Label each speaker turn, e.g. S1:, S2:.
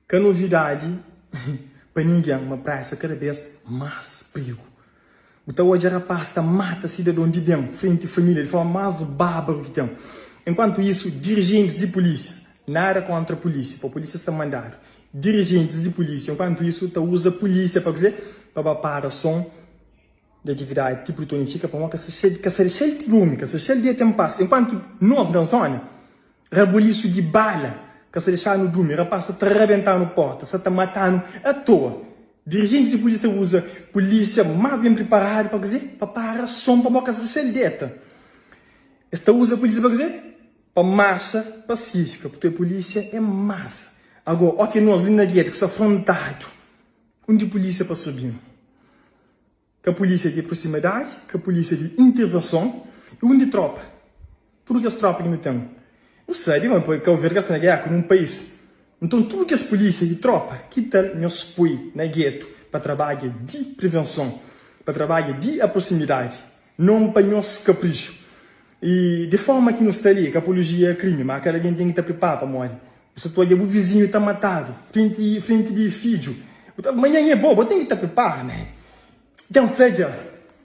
S1: Que a novidade, para ninguém, uma praça cada vez mais perigo. Então hoje a rapaz mata cidadão de bem, frente à família, de forma mais bárbara que tem. Enquanto isso, dirigentes de polícia, nada contra a polícia, para a polícia está mandado. Dirigentes de polícia, enquanto isso, usa a polícia para dizer, para parar som de atividade tipo tonifica para uma que se cheio de lume, que se cheio de tempo passa. Enquanto nós na zona, rebuliço de bala, que se deixar no dormir, rapaz está arrebentando porta, está matando à toa. Dirigentes de polícia usa polícia mais bem preparada para dizer, para parar som para uma que se cheio de deta. Esta usa a polícia para dizer, para marcha pacífica, porque a polícia é massa. Agora, ok, nós ali na gueta, que são afrontado, onde a polícia para subir. Que a polícia de proximidade, que a polícia de intervenção e onde tropa. Tudo que as tropas que não tem. Não sei, mas porque eu vejo que na guerra num país. Então, tudo que as polícias de tropa, que tal nos põe na gueto para trabalho de prevenção, para trabalho de proximidade, não para nos capricho. E de forma que não estaria, que a apologia é crime, mas aquela gente tem que estar preparado para morrer. Você pode o vizinho está matado, frente de filho. Amanhã é bobo, tem que estar preparado, né? Então, veja.